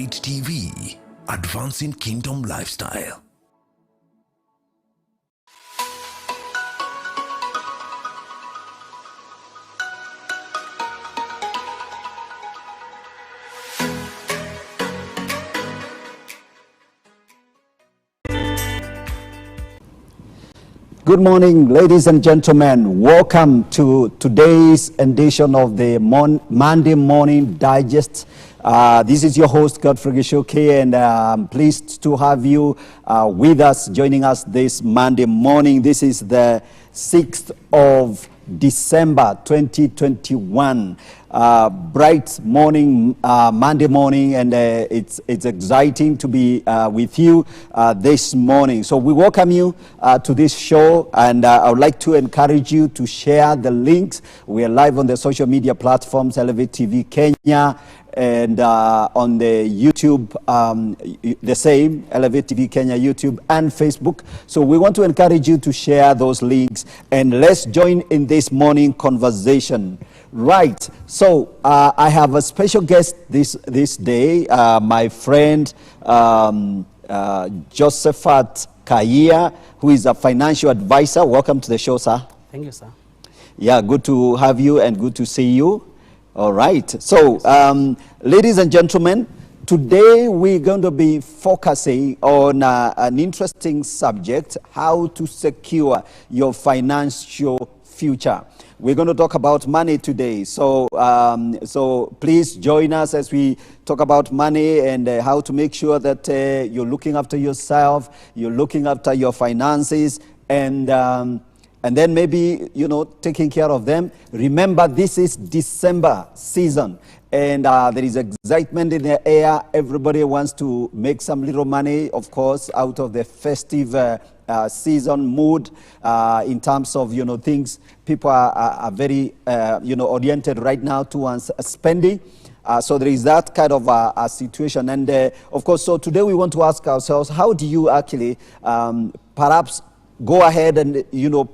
Faith TV, advancing kingdom lifestyle. Good morning, ladies and gentlemen. Welcome to today's edition of the Monday Morning Digest. This is your host, Godfrey Gishoke, and I'm pleased to have you with us, joining us this Monday morning. This is the 6th of December 2021. Bright morning, Monday morning, and it's exciting to be with you this morning. So we welcome you to this show, and I would like to encourage you to share the links. We are live on the social media platforms, Elevate TV Kenya, and on the YouTube, the same, Elevate TV Kenya, YouTube, and Facebook. So we want to encourage you to share those links, and let's join in this morning conversation. Right, so I have a special guest this day, my friend Josephat Kaya, who is a financial advisor. Welcome to the show, sir. Thank you, sir. Yeah, good to have you and good to see you. All right, so ladies and gentlemen, today we're going to be focusing on an interesting subject: how to secure your financial future. We're going to talk about money today, so please join us as we talk about money and how to make sure that you're looking after yourself, you're looking after your finances, and then maybe, taking care of them. Remember, this is December season, and there is excitement in the air. Everybody wants to make some little money, of course, out of the festive season mood, in terms of, things. People are very, oriented right now towards spending. So there is that kind of a situation. And of course, so today we want to ask ourselves, how do you actually perhaps go ahead and,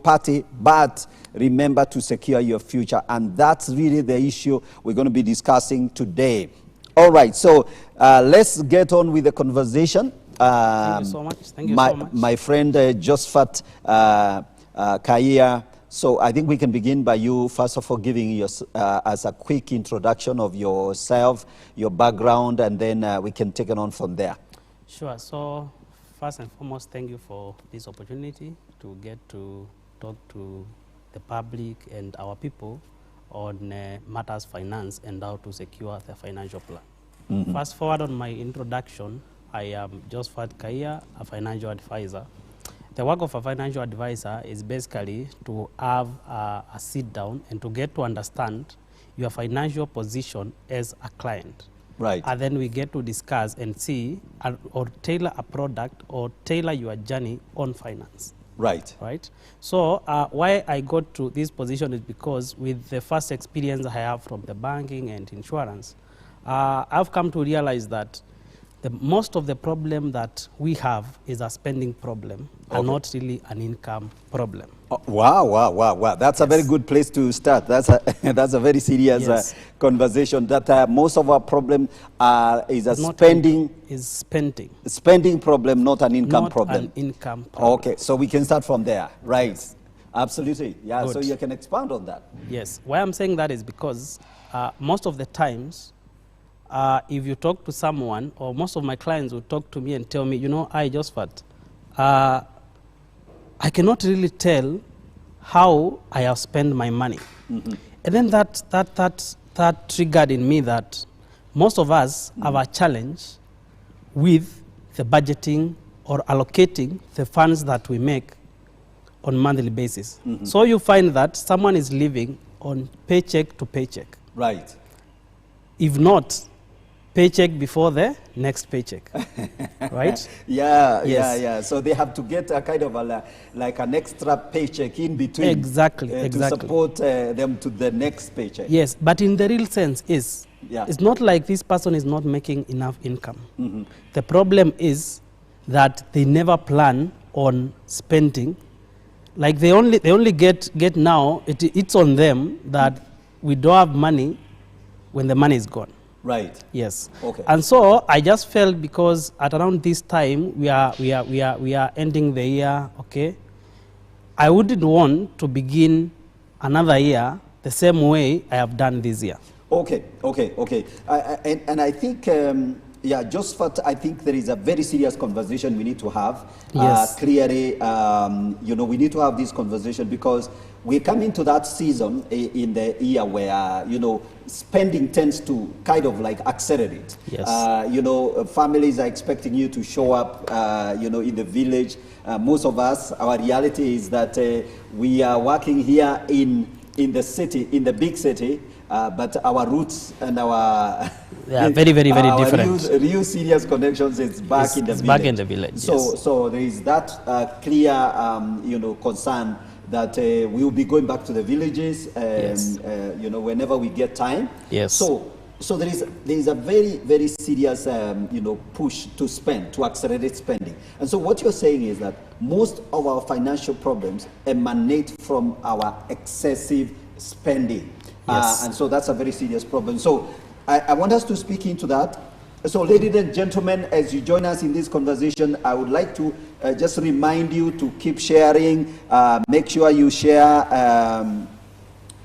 party, but remember to secure your future? And that's really the issue we're going to be discussing today. All right, so let's get on with the conversation. Thank you so much. Thank you so much. My friend Josephat Kaya. So I think we can begin by you, first of all, giving us a quick introduction of yourself, your background, and then we can take it on from there. Sure. So first and foremost, thank you for this opportunity to get to talk to the public and our people on matters finance and how to secure their financial plan. Mm-hmm. Fast forward on my introduction, I am Josephat Kaya, a financial advisor. The work of a financial advisor is basically to have a sit down and to get to understand your financial position as a client. Right. And then we get to discuss and see or tailor a product or tailor your journey on finance. Right. Right. So why I got to this position is because with the first experience I have from the banking and insurance, I've come to realize that most of the problem that we have is a spending problem, okay, and not really an income problem. Oh, wow. That's a very good place to start. That's a very serious conversation. That most of our problem is a spending problem, not an income problem. Not an income problem. Okay, so we can start from there, right? Yes. Absolutely, yeah. Good. So you can expand on that. Yes. Why I'm saying that is because most of the times, if you talk to someone, or most of my clients will talk to me and tell me, Josephat, I cannot really tell how I have spent my money. Mm-hmm. And then that triggered in me that most of us have a challenge with the budgeting or allocating the funds that we make on monthly basis. Mm-hmm. So you find that someone is living on paycheck to paycheck. Right. If not, paycheck before the next paycheck, right? Yeah. So they have to get a kind of like an extra paycheck in between. Exactly. To support them to the next paycheck. Yes, but in the real sense it's not like this person is not making enough income. Mm-hmm. The problem is that they never plan on spending. Like they only get now, it's on them that we don't have money when the money is gone. Right. Yes. Okay. And so I just felt, because at around this time we are ending the year, okay, I wouldn't want to begin another year the same way I have done this year. Okay. And I think, yeah, Josephat, I think there is a very serious conversation we need to have. Yes. Clearly, we need to have this conversation because we come into that season in the year where, spending tends to kind of like accelerate. Yes. Families are expecting you to show up, in the village. Most of us, our reality is that we are working here in the city, in the big city, but our roots and our very different. Real serious connections is back in the village. Back in the village. So there is that clear concern that we will be going back to the villages, whenever we get time. Yes. So there is a very serious push to spend, to accelerate spending. And so what you're saying is that most of our financial problems emanate from our excessive spending. Yes. And so that's a very serious problem. So I want us to speak into that. So ladies and gentlemen, as you join us in this conversation, I would like to just remind you to keep sharing. Make sure you share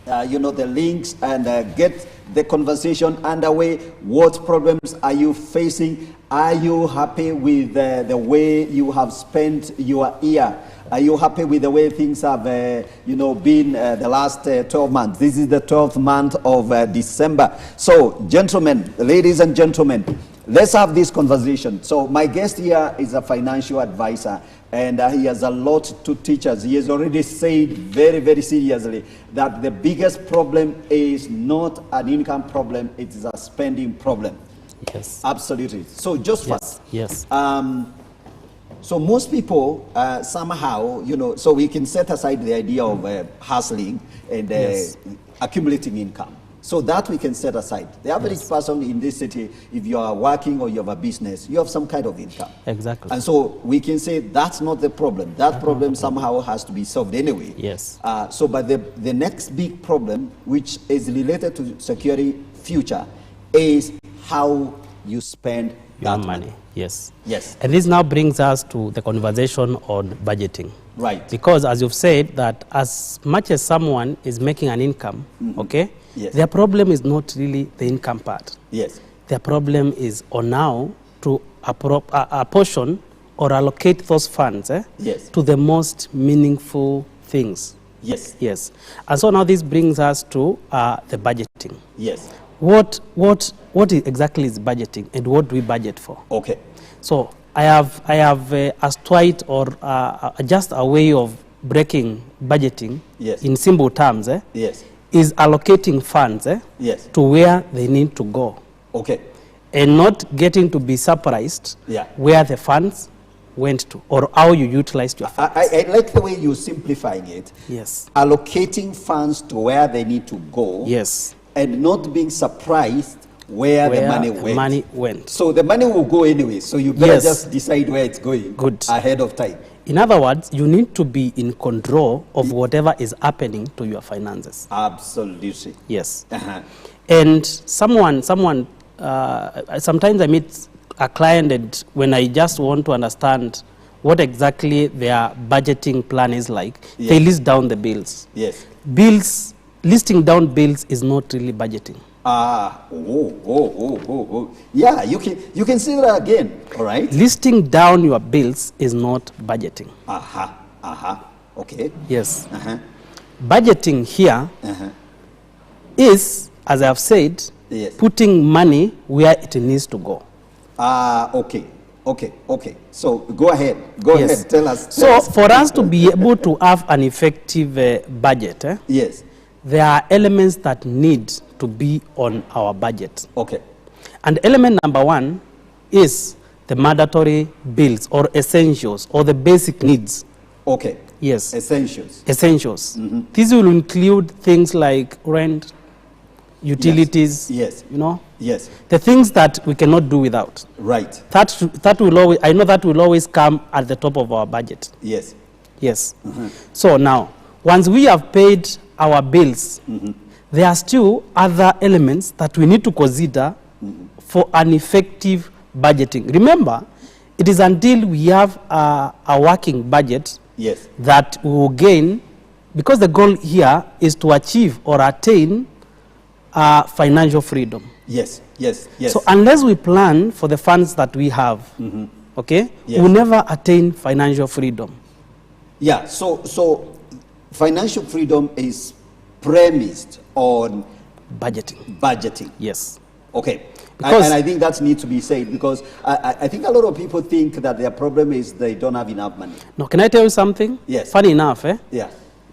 the links and get the conversation underway. What problems are you facing? Are you happy with the way you have spent your year? Are you happy with the way things have been the last 12 months? This is the 12th month of December. So gentlemen, ladies and gentlemen, let's have this conversation. So my guest here is a financial advisor, and he has a lot to teach us. He has already said very seriously that the biggest problem is not an income problem, it is a spending problem. Yes. Absolutely. So Josephat. Yes. So most people somehow, so we can set aside the idea of hustling and accumulating income. So that we can set aside. The average person in this city, if you are working or you have a business, you have some kind of income. Exactly. And so we can say that's not the problem. That problem somehow has to be solved anyway. Yes. But the next big problem, which is related to security future, is how you spend your that money. Yes. And this now brings us to the conversation on budgeting. Right. Because as you've said, that as much as someone is making an income, okay, Yes. their problem is not really the income part. Yes. Their problem is on now to apportion or allocate those funds to the most meaningful things. Yes. And so now this brings us to the budgeting. Yes. What exactly is budgeting, and what do we budget for? Okay. So I have a straight or just a way of breaking budgeting in simple terms. Yes. Is allocating funds to where they need to go. Okay. And not getting to be surprised where the funds went to or how you utilized your funds. I like the way you're simplifying it. Yes. Allocating funds to where they need to go. Yes. And not being surprised where the money went. So the money will go anyway. So you better just decide where it's going. Good. Ahead of time. In other words, you need to be in control of whatever is happening to your finances. Absolutely. Yes. And sometimes I meet a client, and when I just want to understand what exactly their budgeting plan is like, they list down the bills. Yes. Listing down bills is not really budgeting. Yeah, you can see that again, all right? Listing down your bills is not budgeting. Okay. Yes. Budgeting here is, as I have said, putting money where it needs to go. Okay. So go ahead. Go ahead. Tell us. For us to be able to have an effective budget, there are elements that need to be on our budget. Okay. And element number one is the mandatory bills or essentials or the basic needs. Okay. Yes. Essentials. These will include things like rent, utilities. Yes. The things that we cannot do without. Right. That will always, I know that will always come at the top of our budget. Yes. So now, once we have paid our bills, there are still other elements that we need to consider for an effective budgeting. Remember, it is until we have a working budget Yes. that we will gain, because the goal here is to achieve or attain financial freedom. Yes, yes, yes. So unless we plan for the funds that we have, okay, Yes. we'll never attain financial freedom. Yeah, so financial freedom is premised on Budgeting. budgeting. Yes. Okay. Because- And I think that needs to be said, because I think a lot of people think that their problem is they don't have enough money. Now, can I tell you something? Yes. Funny enough, Yeah.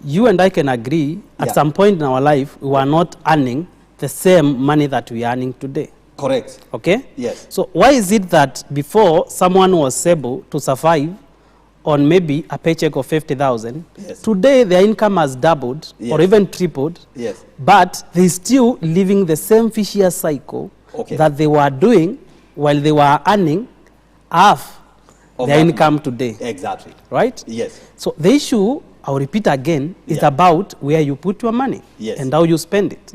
you and I can agree at Yeah. some point in our life, we were not earning the same money that we are earning today. Correct. Okay? Yes. So why is it that before someone was able to survive on maybe a paycheck of 50,000, Yes. today their income has doubled or Yes. even tripled, Yes. but they're still living the same vicious cycle Okay. that they were doing while they were earning half Of their that income today, Exactly. right? Yes. So the issue, I'll repeat again, is Yeah. about where you put your money Yes. and how you spend it,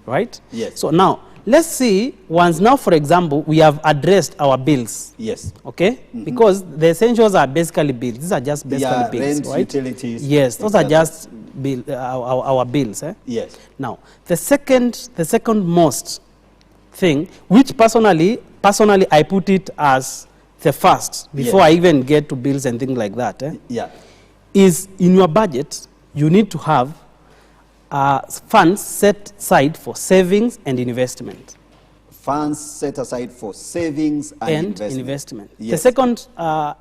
right? Yes. So now, let's see, once now, for example, we have addressed our bills, Yes. okay? Because the essentials are basically bills. These are just basically Yeah, bills, rent, right? utilities. Yes, those are Exactly. just our bills. Eh? Yes. Now, the second most thing, which personally I put it as the first, before Yes. I even get to bills and things like that, Yeah. is in your budget, you need to have funds set aside for savings and investment. Funds set aside for savings and investment. The Yes. second, the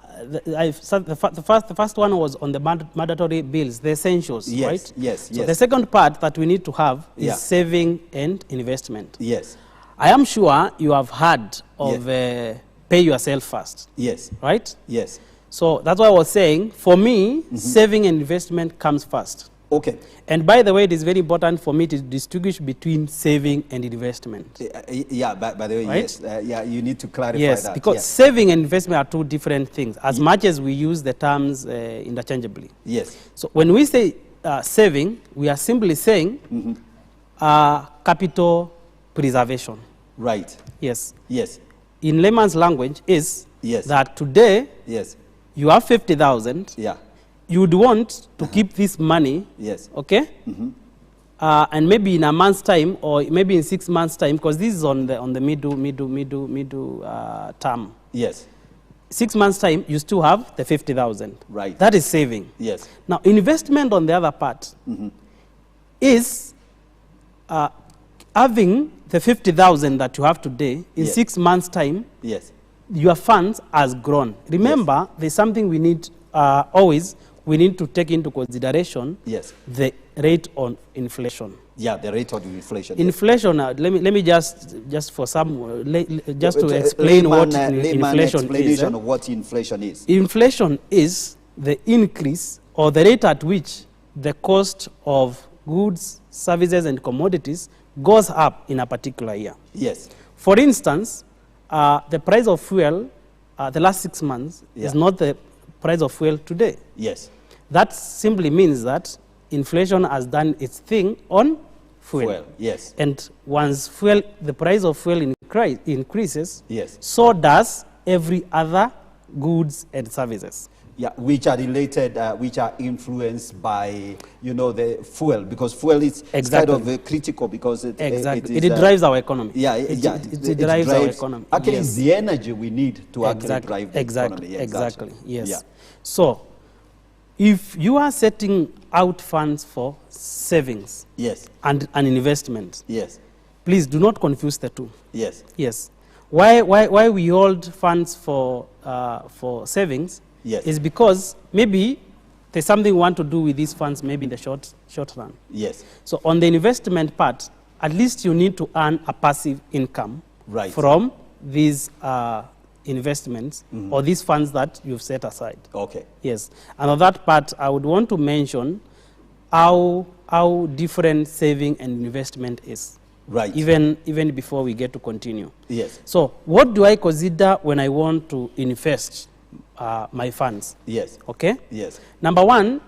first one was on the mandatory bills, the essentials, Yes, right? yes, So yes. the second part that we need to have is Yeah. saving and investment. Yes. I am sure you have heard of pay yourself first, Yes. right? Yes. So that's why I was saying, for me, saving and investment comes first. Okay. And by the way, it is very important for me to distinguish between saving and investment. Yeah, by the way, Right? yes. Yeah, you need to clarify Yes, that. because Yes. saving and investment are two different things, as much as we use the terms interchangeably. Yes. So when we say saving, we are simply saying capital preservation. Right. Yes. Yes. In layman's language is Yes. that today Yes. you have 50,000, Yeah. you would want to keep this money, Yes. okay? And maybe in a month's time or maybe in 6 months' time, because this is on the middle term. Yes. 6 months' time, you still have the 50,000. Right. That is saving. Yes. Now, investment on the other part is having the 50,000 that you have today in Yes. 6 months' time, Yes. your funds has grown. Remember, there's something we need we need to take into consideration. Yes. The rate on inflation. Yeah, the rate of inflation. yes. Inflation. Let me just for some just to Layman- explain what layman inflation is. explanation of what inflation is. Inflation is the increase or the rate at which the cost of goods, services, and commodities goes up in a particular year. Yes. For instance, the price of fuel the last 6 months is Yeah. not the price of fuel today. Yes. That simply means that inflation has done its thing on fuel. Fuel. Yes. And once the price of fuel increases, Yes. so does every other goods and services. Yeah, which are related, which are influenced by, the fuel, because fuel is Exactly. kind of critical because it drives our economy. Yeah, It drives our economy. Actually, Yes. it's the energy we need to actually drive the economy. Yeah, Exactly. Yes. Yeah. So, if you are setting out funds for savings Yes. and an investment, Yes. please do not confuse the two. Yes. Yes. Why we hold funds for savings Yes. is because maybe there's something we want to do with these funds maybe in the short run. Yes. So on the investment part, at least you need to earn a passive income Right. from these investments or these funds that you've set aside. Okay. Yes. And on that part, I would want to mention how different saving and investment is. Right. Even before we get to continue. Yes. So what do I consider when I want to invest my funds? Yes. Okay? Yes. Number one,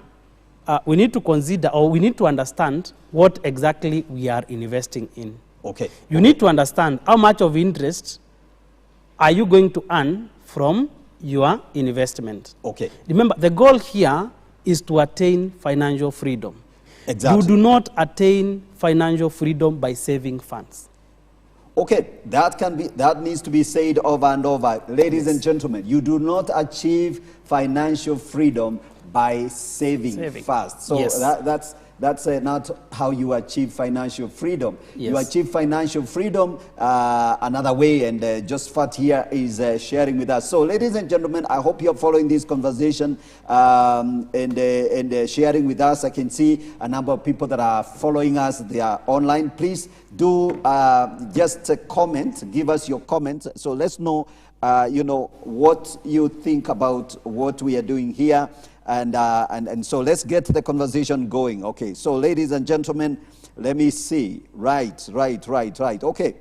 we need to consider or we need to understand what exactly we are investing in. Okay. You need to understand how much of interest are you going to earn from your investment? Okay. Remember, the goal here is to attain financial freedom. Exactly. You do not attain financial freedom by saving funds. Okay, that needs to be said over and over. Ladies and gentlemen, you do not achieve financial freedom by saving fast. So that's not how you achieve financial freedom. Yes. You achieve financial freedom another way, and Josephat here is sharing with us. So, ladies and gentlemen, I hope you're following this conversation and sharing with us. I can see a number of people that are following us. They are online. Please do just comment. Give us your comments. So let's know, what you think about what we are doing here. And so let's get the conversation going. Okay, so ladies and gentlemen, let me see. Right. Okay,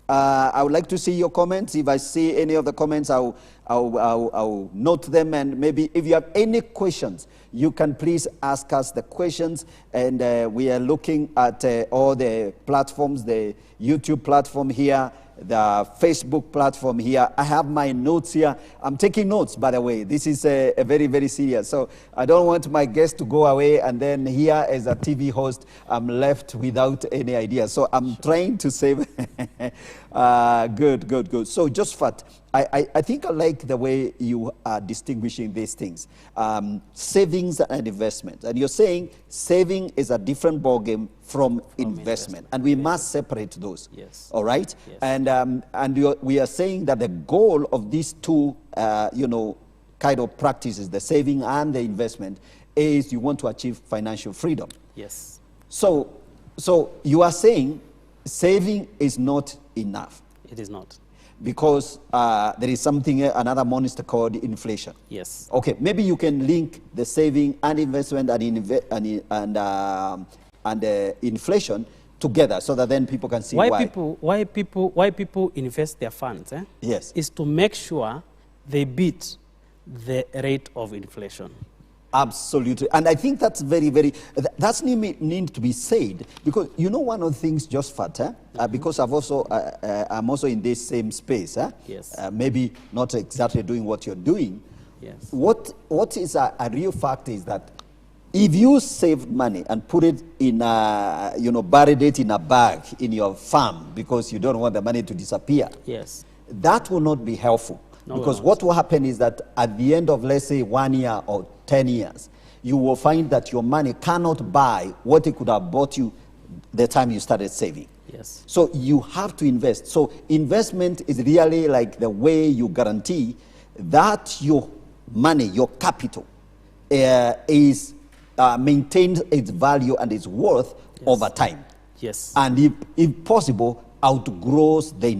I would like to see your comments. If I see any of the comments, I'll note them. And maybe if you have any questions, you can please ask us the questions. And we are looking at all the platforms, the YouTube platform here, the Facebook platform here. I have my notes here. I'm taking notes, by the way. This is a very, very serious. So I don't want my guests to go away and then here as a TV host, I'm left without any idea. So I'm trying to save. Good. So Josephat, I think I like the way you are distinguishing these things. Savings and investment. And you're saying saving is a different ballgame from investment. And we must separate those. Yes. All right? Yes. And we are saying that the goal of these two, kind of practices, the saving and the investment, is you want to achieve financial freedom. Yes. So you are saying saving is not enough. It is not. Because there is something, another monster called inflation. Yes. Okay, maybe you can link the saving and investment and inflation together, so that then people can see why people invest their funds. Yes. Is to make sure they beat the rate of inflation. Absolutely. And I think that's very, very, that's need to be said, because one of the things, Josephat, because I'm also in this same space, Yes. Maybe not exactly doing what you're doing. Yes. What is a real fact is that if you save money and put it in buried it in a bag in your farm because you don't want the money to disappear, Yes. that will not be helpful. No, because what will happen is that at the end of, let's say, 1 year or 10 years, you will find that your money cannot buy what it could have bought you the time you started saving. Yes. So you have to invest. So investment is really like the way you guarantee that your money, your capital, is maintained its value and its worth over time. Yes. And if possible, outgrows the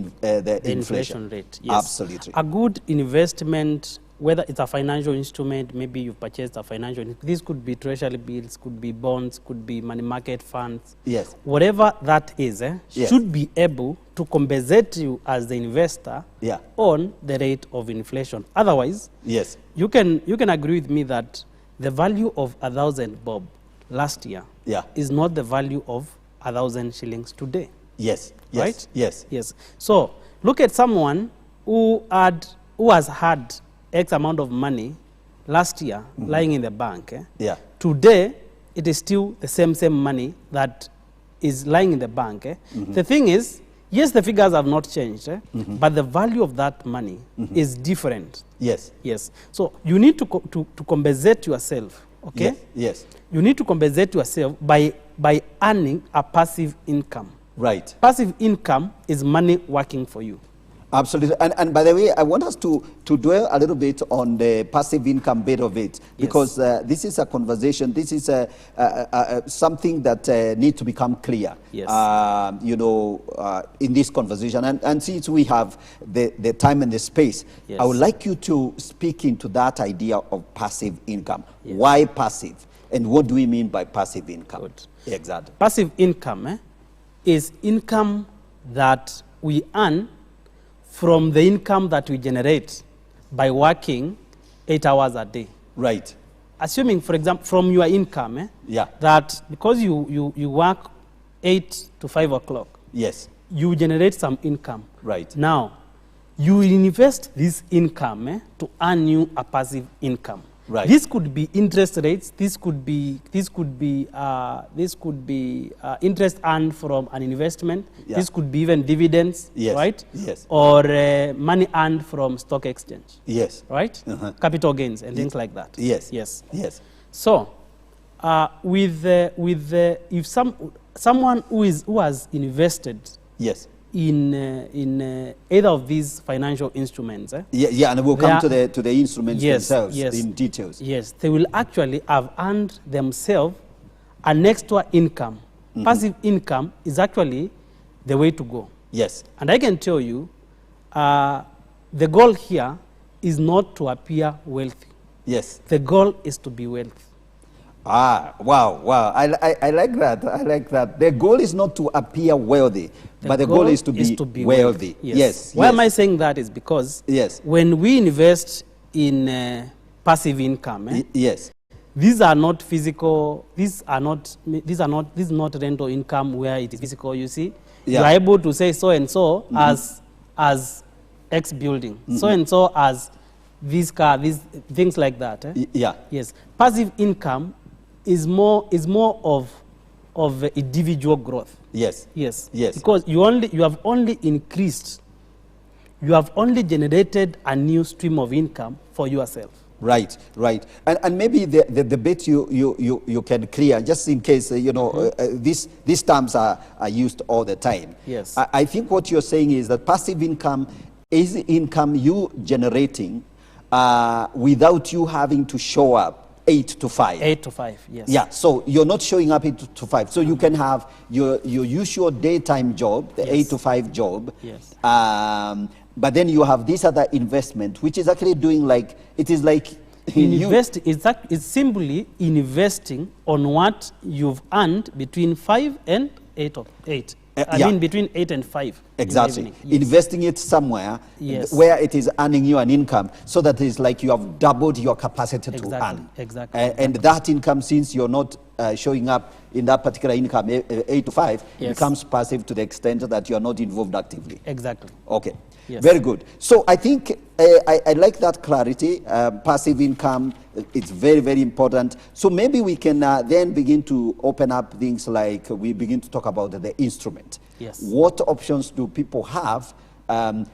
inflation rate. Yes. Absolutely. A good investment, whether it's a financial instrument, maybe you've purchased a financial, this could be treasury bills, could be bonds, could be money market funds. Yes. Whatever that is, Yes. should be able to compensate you as the investor on the rate of inflation. Otherwise, yes, you can agree with me that the value of 1,000 bob last year is not the value of 1,000 shillings today. Yes. Right? Yes. Yes. So look at someone who has had X amount of money last year lying in the bank. Yeah. Today, it is still the same money that is lying in the bank. The thing is, yes, the figures have not changed, but the value of that money is different. Yes. Yes. So you need to compensate yourself. Okay. Yes. You need to compensate yourself by earning a passive income. Right. Passive income is money working for you. Absolutely. And by the way, I want us to dwell a little bit on the passive income bit of it, because this is a conversation, this is something that needs to become clear, yes. In this conversation. And since we have the time and the space, yes. I would like you to speak into that idea of passive income. Yes. Why passive? And what do we mean by passive income? Good. Exactly. Passive income is income that we earn from the income that we generate by working 8 hours a day. Right. Assuming, for example, from your income, that because you work 8 to 5 o'clock, yes, you generate some income. Right. Now, you invest this income to earn you a passive income. Right. This could be interest rates. This could be interest earned from an investment. Yeah. This could be even dividends, Yes. right? Yes. Or money earned from stock exchange, Yes. right? Capital gains and things like that. Yes. Yes. Yes. So, if someone who has invested Yes. in either of these financial instruments, Yeah, and we'll come to the instruments yes, themselves yes, in details. Yes, they will actually have earned themselves an extra income. Passive income is actually the way to go. Yes. And I can tell you, the goal here is not to appear wealthy. Yes. The goal is to be wealthy. Ah, wow, wow. I like that. I like that. The goal is not to appear wealthy, but the goal is to be wealthy. Yes. Why am I saying that is because yes, when we invest in passive income, yes, these are not physical, this is not rental income where it is physical, you see. Yeah. You are able to say so and so as X building, so and so as this car, these things like that. Yeah. Yes. Passive income is more of individual growth. Yes. Yes. Yes. Because you have only generated a new stream of income for yourself. Right, right. And maybe the bit you can clear, just in case, these terms are used all the time. Yes. I think what you're saying is that passive income is income you generating without you having to show up 8 to 5. 8 to 5, yes. Yeah, so you're not showing up 8 to 5. So you can have your usual daytime job, the 8 to 5 job. Yes. But then you have this other investment, which is actually doing like, it is like... It's simply investing on what you've earned between 5 and 8 of 8. I mean between 8 and 5. Exactly. Yes. Investing it somewhere where it is earning you an income, so that it's like you have doubled your capacity to earn. Exactly. And that income, since you're not showing up in that particular income, 8 to 5, becomes passive to the extent that you're not involved actively. Exactly. Okay. Yes. Very good. So I think I like that clarity. Passive income, it's very, very important. So maybe we can then begin to open up things like we begin to talk about the instrument. Yes. What options do people have?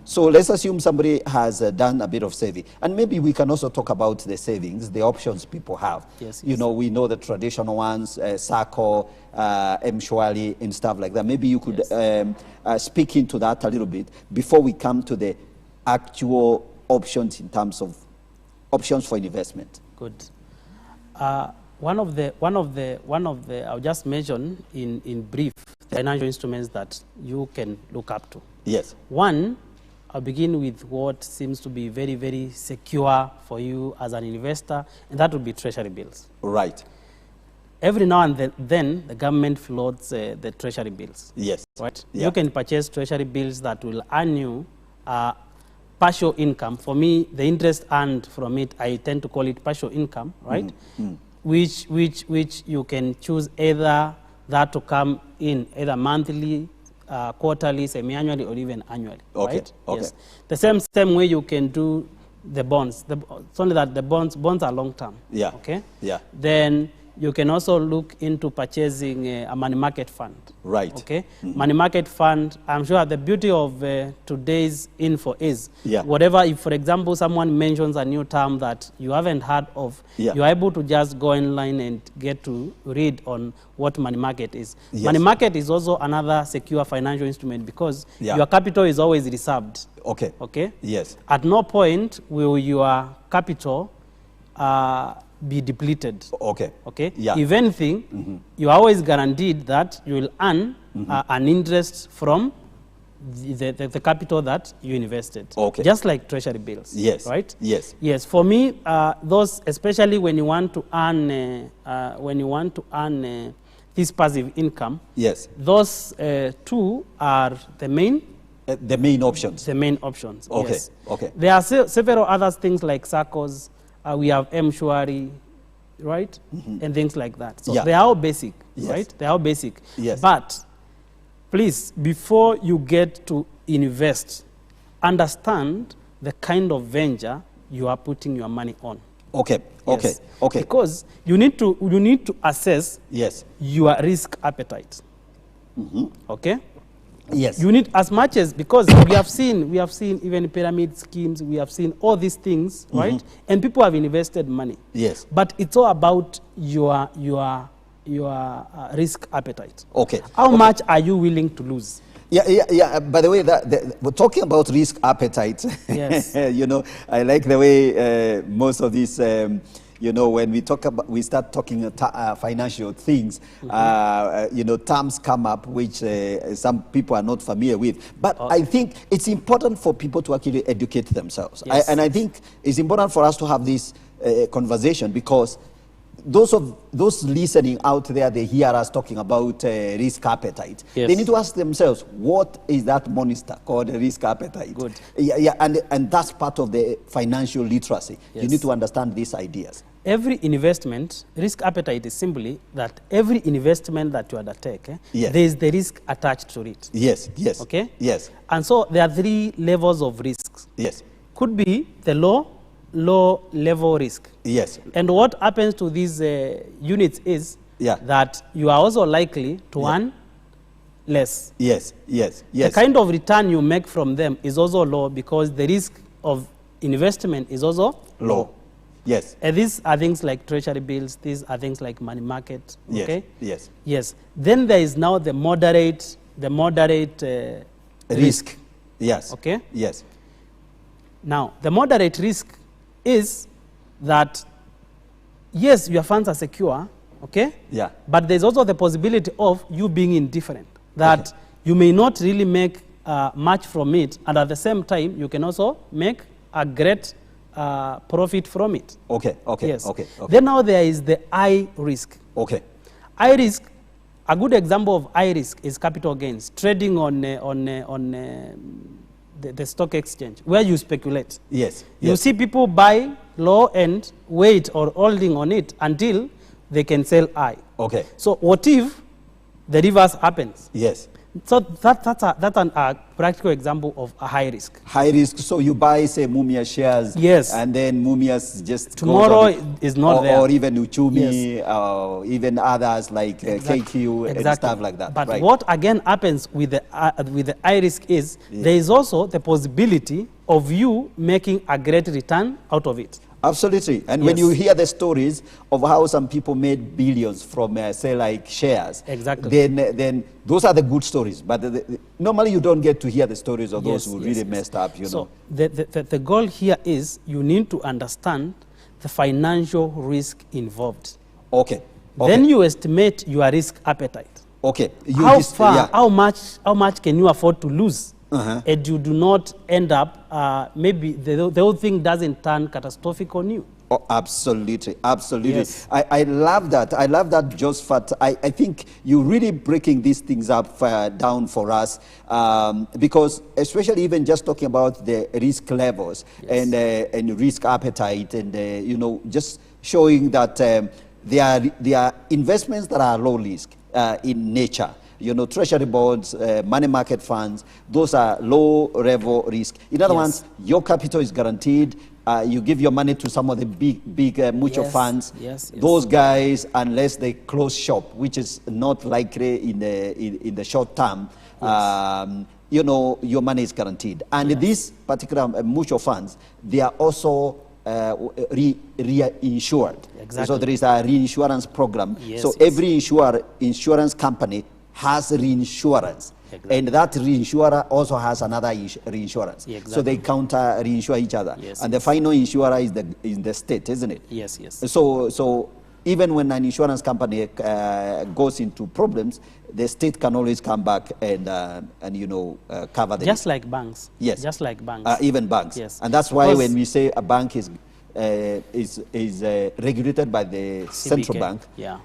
So let's assume somebody has done a bit of saving. And maybe we can also talk about the savings, the options people have. Yes, You know, we know the traditional ones, SACCO, M-Shwari and stuff like that. Maybe you could speak into that a little bit before we come to the actual options in terms of options for investment. Good. One of the I'll just mention in brief financial instruments that you can look up to. Yes. One, I'll begin with what seems to be very, very secure for you as an investor, and that would be Treasury bills. Right. Every now and then the government floats the Treasury bills. Yes. Right? Yeah. You can purchase Treasury bills that will earn you partial income. For me, the interest earned from it, I tend to call it partial income, right? Which you can choose either that to come in either monthly, quarterly, semi-annually, or even annually. Okay. Right? Okay. Yes. The same way you can do the bonds. It's only that the bonds are long term. Yeah. Okay. Yeah. Then you can also look into purchasing a money market fund. Right. Okay. Money market fund. I'm sure the beauty of today's info is whatever. If, for example, someone mentions a new term that you haven't heard of, you are able to just go online and get to read on what money market is. Yes. Money market is also another secure financial instrument because your capital is always reserved. Okay. Okay. Yes. At no point will your capital be depleted. Okay. Okay. Yeah. If anything, you are always guaranteed that you will earn an interest from the capital that you invested. Okay. Just like Treasury bills. Yes. Right. Yes. Yes. For me, those, especially when you want to earn this passive income. Yes. Those two are the main. The main options. The main options. Okay. Yes. Okay. There are several other things like SACCOs. We have M-Shwari, right? And things like that. So they are all basic, right? They are all basic. Yes. But please, before you get to invest understand the kind of venture you are putting your money on. Okay, okay, Yes. okay. Because you need to assess Yes. your risk appetite. Okay? Yes. You need as much as, because we have seen even pyramid schemes, we have seen all these things, right? And people have invested money. Yes. But it's all about your risk appetite. Okay. How much are you willing to lose? Yeah. By the way, we're talking about risk appetite. Yes. You know, I like the way most of these, you know, when we start talking financial things, you know, terms come up which some people are not familiar with. But I think it's important for people to actually educate themselves. Yes. And I think it's important for us to have this conversation, because those listening out there, they hear us talking about risk appetite. Yes. They need to ask themselves, what is that monster called risk appetite? Good. Yeah, and that's part of the financial literacy. Yes. You need to understand these ideas. Every investment, risk appetite is simply that every investment that you undertake, Yes. there is the risk attached to it. Yes. Okay? Yes. And so there are 3 levels of risks. Yes. Could be the low level risk. Yes. And what happens to these units is that you are also likely to earn less. Yes. The kind of return you make from them is also low, because the risk of investment is also low. Yes. And these are things like Treasury Bills. These are things like money market. Yes. Okay. Yes. Then there is now the moderate risk. Yes. Okay. Yes. Now the moderate risk is that, yes, your funds are secure, okay? Yeah. But there's also the possibility of you being indifferent, that you may not really make much from it, and at the same time, you can also make a great profit from it. Okay. Yes. Okay. Then now there is the high risk. Okay. High risk, a good example of high risk is capital gains, trading on the stock exchange, where you speculate. Yes. You see people buy low and wait or holding on it until they can sell high. Okay. So what if the reverse happens? Yes. So that's a practical example of a high risk. High risk. So you buy, say, Mumia shares. Yes. And then Mumia's just tomorrow goes on, is not there. Or even Uchumi, Yes. or even others like KQ and stuff like that. But right. what again happens with the high risk is there is also the possibility of you making a great return out of it. Absolutely. And when you hear the stories of how some people made billions from, say, like shares, then those are the good stories. But normally you don't get to hear the stories of those who really messed up, you know. So the goal here is you need to understand the financial risk involved. Okay. Then you estimate your risk appetite. Okay. How much can you afford to lose? And you do not end up, maybe the whole thing doesn't turn catastrophic on you. Oh, absolutely. Yes. I love that. I love that, Josephat. I think you're really breaking these things up down for us, because especially even just talking about the risk levels and risk appetite, and you know, just showing that there are investments that are low risk in nature. You know, treasury bonds, money market funds, those are low level risk. In other words, your capital is guaranteed. You give your money to some of the big mutual funds. Those guys, unless they close shop, which is not likely in the short term, you know, your money is guaranteed. And these particular mutual funds, they are also reinsured. So there is a reinsurance program. So every insurance company has reinsurance, and that reinsurer also has another reinsurance. So they counter reinsure each other, and the final insurer is the state, isn't it? Yes. So even when an insurance company goes into problems, the state can always come back and you know, cover them. Just like banks. Yes. Just like banks. Even banks. Yes. And that's why when we say a bank is regulated by the central bank,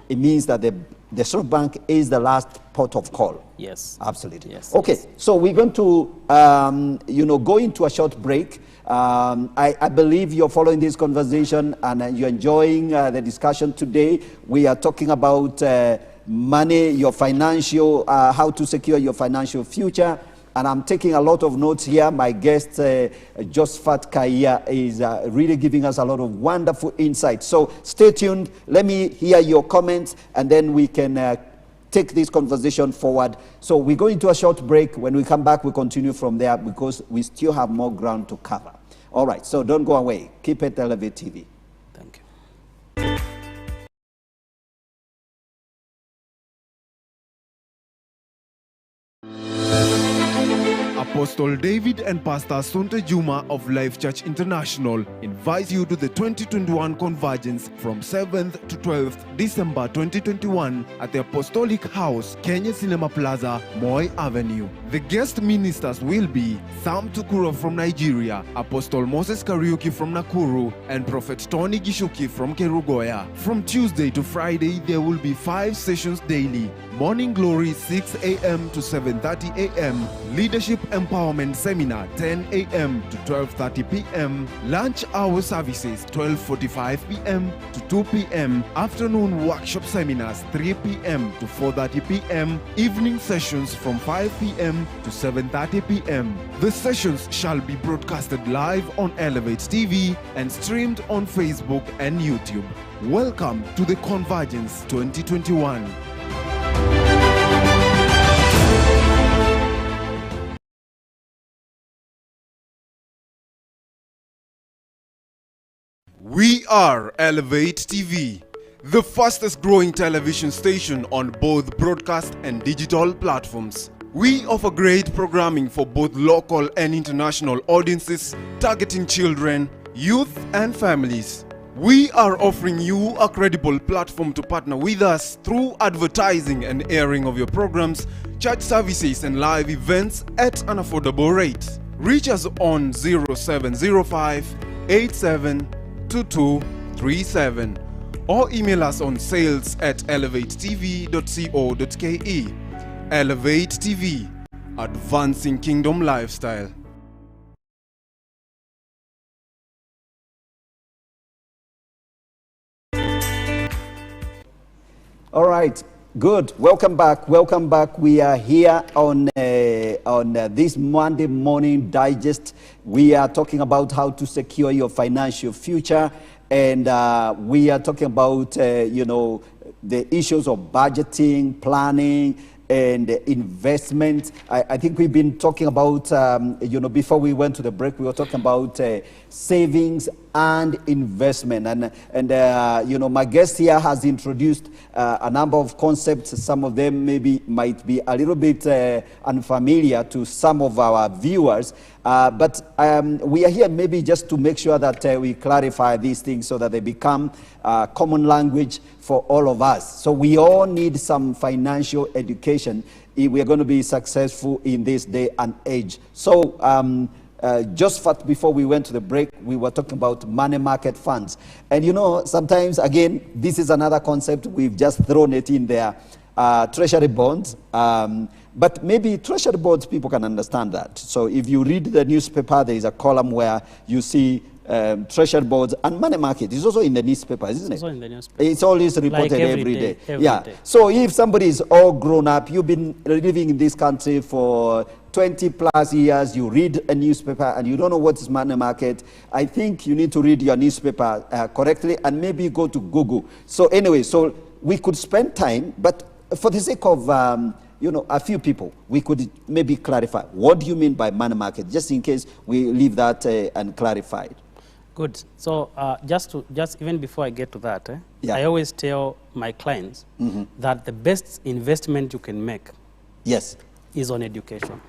it means that the central bank is the last port of call. Yes. Absolutely. Yes. Okay. So we're going to you know, go into a short break. I believe you're following this conversation and you're enjoying the discussion today. We are talking about money, your financial, how to secure your financial future. And I'm taking a lot of notes here. My guest, Josephat is really giving us a lot of wonderful insights. So stay tuned. Let me hear your comments, and then we can take this conversation forward. So we're going to a short break. When we come back, we continue from there because we still have more ground to cover. All right, so don't go away. Keep it Elevate TV. Thank you. Apostle David and Pastor Sunte Juma of Life Church International invite you to the 2021 Convergence from 7th to 12th December 2021 at the Apostolic House, Kenya Cinema Plaza, Moi Avenue. The guest ministers will be Sam Tukuro from Nigeria, Apostle Moses Kariuki from Nakuru, and Prophet Tony Gishuki from Kerugoya. From Tuesday to Friday, there will be 5 sessions daily. Morning Glory 6 a.m. to 7:30 a.m. Leadership Empowerment Seminar 10 a.m. to 12:30 p.m. Lunch hour services 12:45 p.m. to 2 p.m. Afternoon workshop seminars 3 p.m. to 4:30 p.m. Evening sessions from 5 p.m. to 7:30 p.m. The sessions shall be broadcasted live on Elevate TV and streamed on Facebook and YouTube. Welcome to the Convergence 2021. We are Elevate TV, the fastest growing television station on both broadcast and digital platforms. We offer great programming for both local and international audiences, targeting children, youth, and families. We are offering you a credible platform to partner with us through advertising and airing of your programs, church services, and live events at an affordable rate. Reach us on 0705 872237 or email us on sales@elevatetv.co.ke. Elevate TV, advancing kingdom lifestyle. All right, good. Welcome back. Welcome back. We are here on this Monday morning digest. We are talking about how to secure your financial future, and we are talking about the issues of budgeting, planning, and investment. I think we've been talking about, before we went to the break, we were talking about savings and investment. And my guest here has introduced a number of concepts. Some of them might be a little bit unfamiliar to some of our viewers. But we are here maybe just to make sure that we clarify these things so that they become common language for all of us. So we all need some financial education if we are going to be successful in this day and age. So Josephat, before we went to the break, we were talking about money market funds. And sometimes, again, this is another concept, we've just thrown it in there, treasury bonds. But maybe treasury bonds, people can understand that. So if you read the newspaper, there is a column where you see treasury bonds and money market. It's also in the newspaper, isn't it? It's also in the newspaper. It's always reported like every day. Every day. So if somebody is all grown up, you've been living in this country for 20 plus years, you read a newspaper and you don't know what is money market, I think you need to read your newspaper correctly and maybe go to Google. So anyway, so we could spend time, but for the sake of a few people, we could maybe clarify, what do you mean by money market, just in case we leave that unclarified. Good. So just even before I get to that, Yeah. I always tell my clients that the best investment you can make Yes, is on education.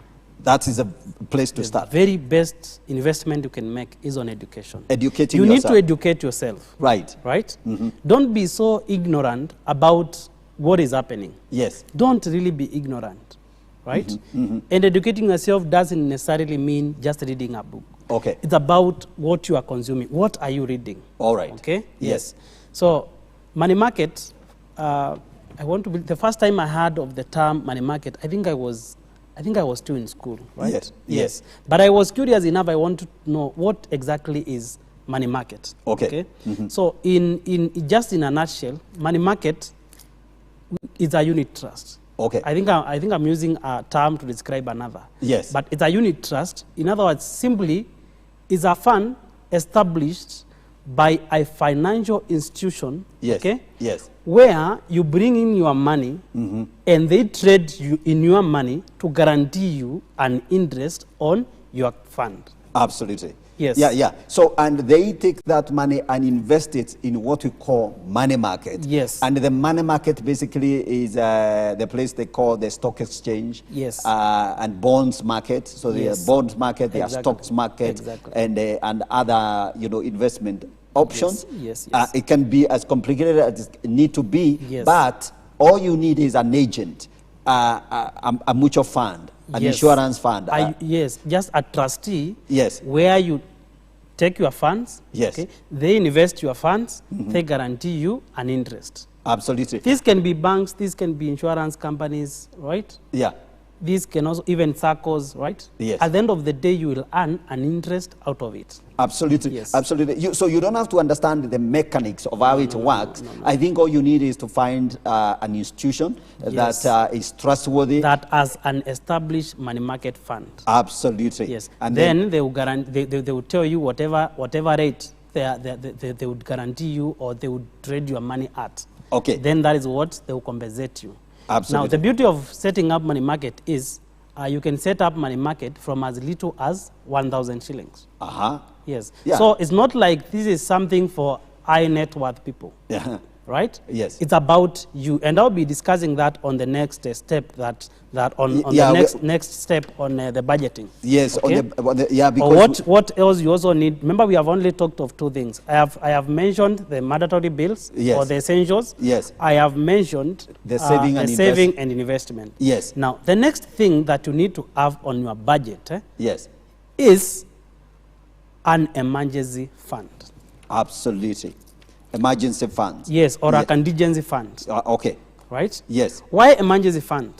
that is a place to The start. very best investment you can make is on education. Educating You yourself. need to educate yourself. Right. Right? Don't be so ignorant about what is happening. Yes. Don't really be ignorant. Right? And educating yourself doesn't necessarily mean just reading a book. Okay. It's about what you are consuming. What are you reading? All right. Okay? Yes. So, money market, the first time I heard of the term money market, I think I was still in school, right? Yes. Yes. But I was curious enough, I wanted to know what exactly is money market. Okay. So, in just in a nutshell, money market is a unit trust. Okay. I think I'm using a term to describe another. Yes. But it's a unit trust. In other words, simply is a fund established by a financial institution, Yes. okay? Yes. Where you bring in your money and they trade you in your money to guarantee you an interest on your fund. Absolutely. Yes. Yeah, yeah. So, and they take that money and invest it in what we call money market. Yes. And the money market basically is the place they call the stock exchange. Yes. And bonds market. So the Yes. bonds market, the Exactly. stocks market, Exactly. and other, investment options. Yes, yes. It can be as complicated as it need to be, Yes. but all you need is an agent, a mutual fund, an Yes. insurance fund. Yes, just a trustee. Yes. Where you take your funds. Yes. Okay, they invest your funds. They guarantee you an interest. Absolutely. These can be banks. These can be insurance companies, right? Yeah. These can also even circles, right? Yes. At the end of the day, you will earn an interest out of it. Absolutely. Yes. Absolutely. So you don't have to understand the mechanics of how it works. I think all you need is to find an institution Yes. that is trustworthy. That as an established money market fund. Absolutely. Yes. And then they will guarantee. They will tell you whatever rate they would guarantee you, or they would trade your money at. Okay. Then that is what they will compensate you. Absolutely. Now the beauty of setting up money market is you can set up money market from as little as 1,000 shillings. Uh-huh. Yes. Yeah. So it's not like this is something for high net worth people. Yeah. Right? Yes. It's about you, and I'll be discussing that on the next step. On Yeah, the next step on the budgeting. Yes. Okay? Yeah. Or Because what else you also need? Remember, we have only talked of two things. I have mentioned the mandatory bills, Yes. or the essentials. Yes. I have mentioned The saving and saving and investment. Yes. Now, the next thing that you need to have on your budget yes. is an emergency fund. Absolutely. Emergency funds. Yes, or Yeah. a contingency fund. Okay. Right? Yes. Why emergency fund?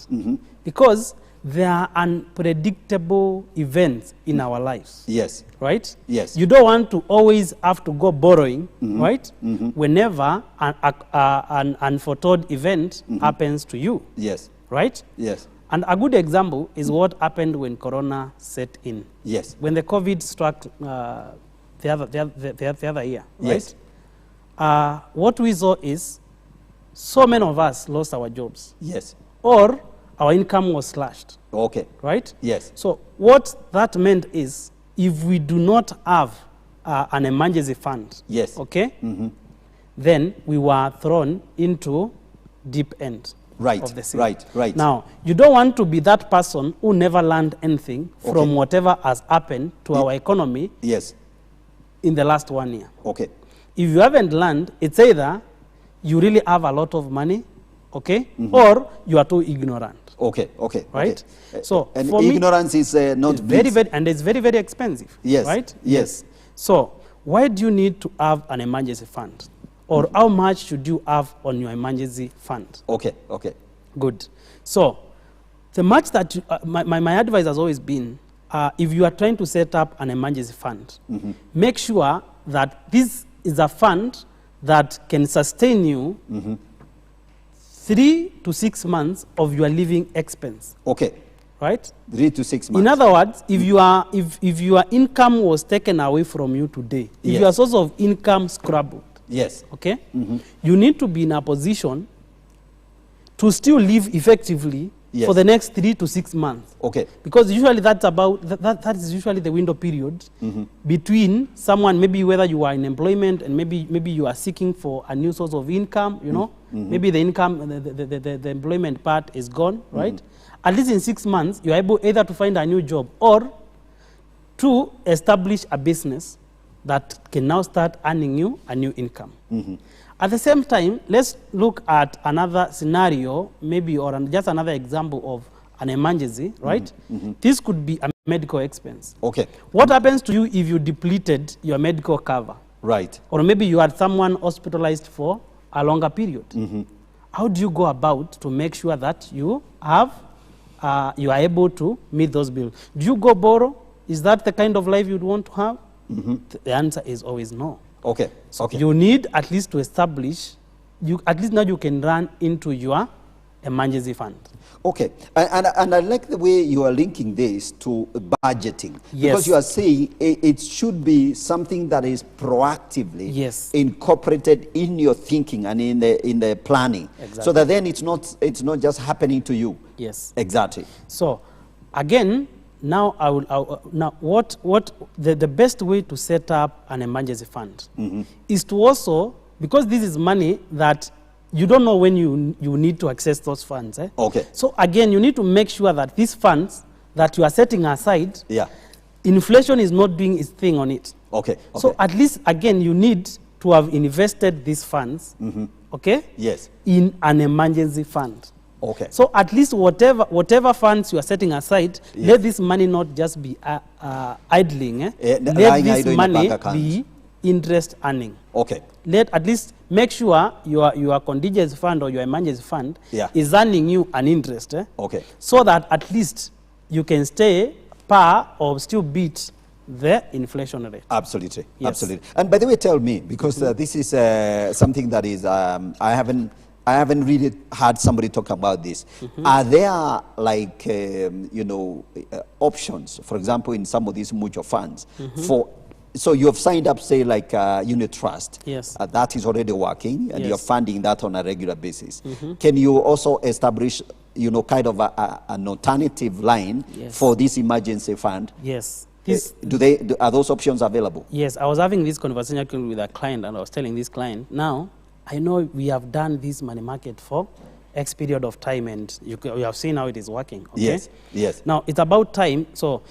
Because there are unpredictable events in our lives. Yes. Right? Yes. You don't want to always have to go borrowing, right? Whenever an unforetold event happens to you, Yes. right? Yes. And a good example is what happened when Corona set in. Yes. When the COVID struck the other year, Yes. right? What we saw is so many of us lost our jobs, Yes. or our income was slashed, Okay. right? Yes. So what that meant is, if we do not have an emergency fund, Yes. okay, then we were thrown into deep end Right. of the sea. Right. Right. Now, you don't want to be that person who never learned anything Okay. from whatever has happened to our economy Yes. in the last 1 year. Okay. If you haven't learned, it's either you really have a lot of money, okay, or you are too ignorant. Okay. Okay. Right? Okay. So, and for me, ignorance is not It's very, bliss. very, and it's very, very expensive. Yes. Right? Yes. So, why do you need to have an emergency fund? Or how much should you have on your emergency fund? Okay. Okay. Good. So, the much that you, my advice has always been, if you are trying to set up an emergency fund, make sure that this is a fund that can sustain you 3 to 6 months of your living expense, Okay. right? 3 to 6 months. In other words, if your income was taken away from you today, if Yes. your source of income scrabbled, Yes. okay, you need to be in a position to still live effectively Yes. for the next 3 to 6 months. Okay. Because usually that's about, that is usually the window period between someone, maybe whether you are in employment and maybe you are seeking for a new source of income, you know, maybe the income, the employment part is gone, right? At least in 6 months, you are able either to find a new job or to establish a business that can now start earning you a new income. At the same time, let's look at another scenario, maybe, or just another example of an emergency, right? This could be a medical expense. Okay. What happens to you if you depleted your medical cover? Right. Or maybe you had someone hospitalized for a longer period. How do you go about to make sure that you have, you are able to meet those bills? Do you go borrow? Is that the kind of life you'd want to have? The answer is always no. Okay. So Okay. you need at least to establish, at least now you can run into your emergency fund. Okay, and I like the way you are linking this to budgeting. Yes. Because you are saying it should be something that is proactively Yes. incorporated in your thinking and in the planning. Exactly. So that then it's not just happening to you. Yes. Exactly. So, again, now the best way to set up an emergency fund is to also, because this is money that you don't know when you need to access those funds. Okay. So again, you need to make sure that these funds that you are setting aside, Yeah. inflation is not doing its thing on it. Okay. So at least, again, you need to have invested these funds, okay? Yes. In an emergency fund. Okay. So at least whatever funds you are setting aside, let this money not just be idling. Let lying this idle in a money bank account. be interest earning. Okay. Let at least make sure your contingency fund or your emergency fund is earning you an interest. Okay. So that at least you can stay par or still beat the inflation rate. Absolutely. Yes. Absolutely. And by the way, tell me, because this is something that is I haven't really heard somebody talk about this. Are there like options, for example, in some of these mutual funds for? So you have signed up, say, like unit trust. Yes. That is already working, and Yes. you're funding that on a regular basis. Can you also establish, kind of an alternative line Yes. for this emergency fund? Yes. Are those options available? Yes, I was having this conversation with a client, and I was telling this client, now, I know we have done this money market for X period of time, and you have seen how it is working. Okay? Yes, yes. Now, it's about time. So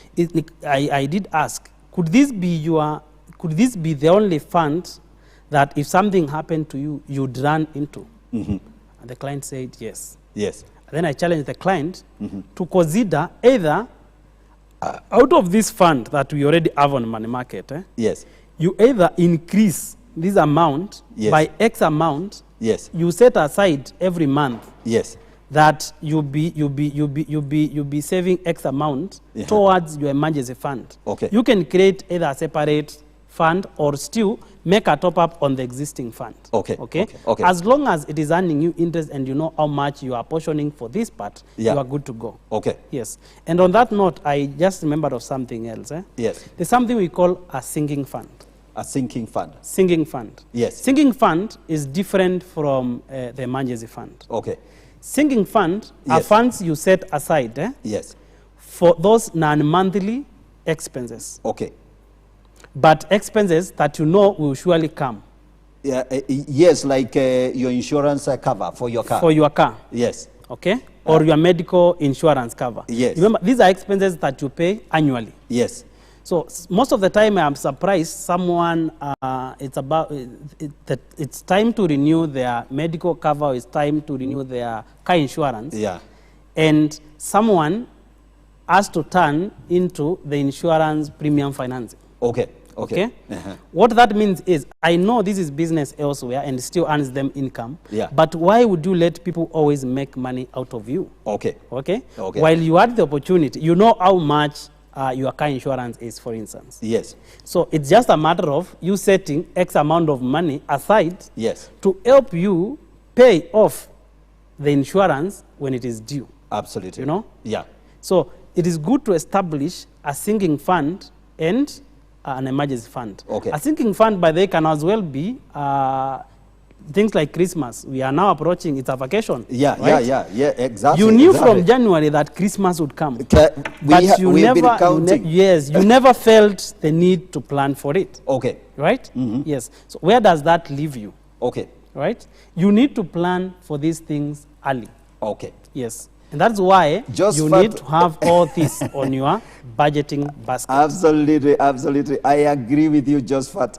I did ask, could this be the only fund that if something happened to you, you'd run into? And the client said yes. Yes. And then I challenged the client to consider either out of this fund that we already have on money market, Yes. you either increase this amount Yes. by X amount. Yes. You set aside every month Yes. that you'll be saving X amount towards your emergency fund. Okay. You can create either a separate fund or still make a top up on the existing fund. Okay. Okay. Okay. Okay. As long as it is earning you interest and you know how much you are portioning for this part, Yeah. you are good to go. Okay. Yes. And on that note, I just remembered of something else. Yes. There's something we call a sinking fund. A sinking fund. Sinking fund. Yes. Sinking fund is different from the emergency fund. Okay. Sinking fund are Yes. funds you set aside Yes. for those non-monthly expenses, Okay. but expenses that you know will surely come Yeah. Yes, like your insurance cover for your car. for your car, Yes. okay? Or your medical insurance cover. Yes. Remember, these are expenses that you pay annually. Yes. So most of the time I'm surprised someone, it's time to renew their medical cover, it's time to renew their car insurance. Yeah. And someone has to turn into the insurance premium financing. Okay. Okay. Okay? What that means is, I know this is business elsewhere and it still earns them income. Yeah. But why would you let people always make money out of you? Okay. Okay? Okay. While you had the opportunity, you know how much your car insurance is, for instance. Yes. So it's just a matter of you setting X amount of money aside Yes. to help you pay off the insurance when it is due. Absolutely. You know? Yeah. So it is good to establish a sinking fund and an emergency fund. Okay. A sinking fund, by the way, can as well be things like Christmas. We are now approaching, it's a vacation. Yeah. right? Yeah. Exactly. You knew exactly. from January that Christmas would come. We've been counting. you never felt the need to plan for it. Okay. Right? Yes. So where does that leave you? Okay. Right? You need to plan for these things early. Okay. Yes. And that's why you need to have all this on your budgeting basket. Absolutely, absolutely. I agree with you, Josephat.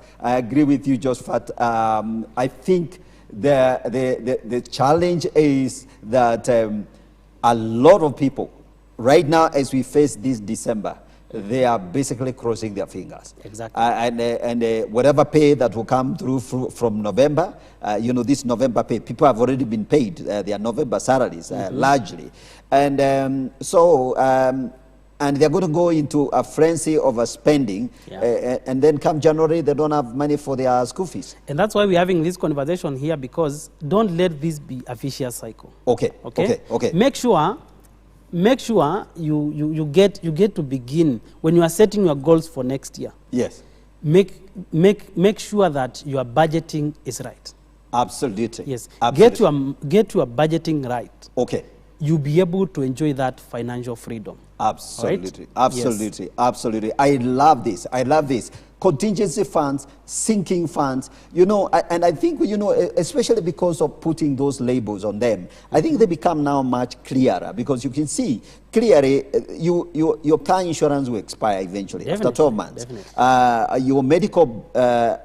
I think the challenge is that a lot of people, right now as we face this December, they are basically crossing their fingers. Exactly. And whatever pay that will come through from November, this November pay, people have already been paid their November salaries largely. And so and they're going to go into a frenzy of spending, and then come January, they don't have money for their school fees. And that's why we're having this conversation here, because don't let this be a vicious cycle. Okay. Make sure you get to begin when you are setting your goals for next year. Yes. Make sure that your budgeting is right. Absolutely. Yes. Absolutely. Get your budgeting right. Okay. You'll be able to enjoy that financial freedom. Absolutely. Right? Absolutely. Yes. Absolutely. I love this. I love this. Contingency funds, sinking funds, and I think, especially because of putting those labels on them, I think they become now much clearer, because you can see clearly your car insurance will expire eventually. Definitely. After 12 months. Your medical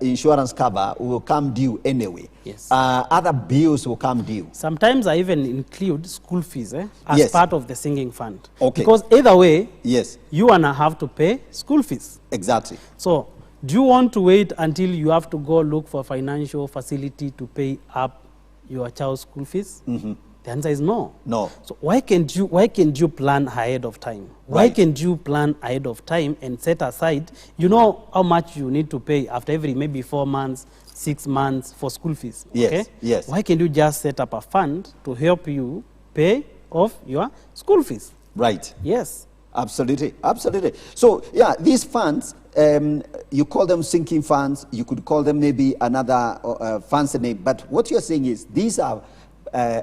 insurance cover will come due anyway. Yes. Other bills will come due. Sometimes I even include school fees as part of the sinking fund. Okay. Because either way, yes, you wanna have to pay school fees. Exactly. So, do you want to wait until you have to go look for a financial facility to pay up your child's school fees? Mm-hmm. The answer is no. No. So why can't you plan ahead of time? Why can't you plan ahead of time and set aside, how much you need to pay after every maybe 4 months, 6 months for school fees? Yes, okay? yes. Why can't you just set up a fund to help you pay off your school fees? Right. Yes. Absolutely. Absolutely. So, these funds, you call them sinking funds, you could call them maybe another fancy name, but what you're saying is these are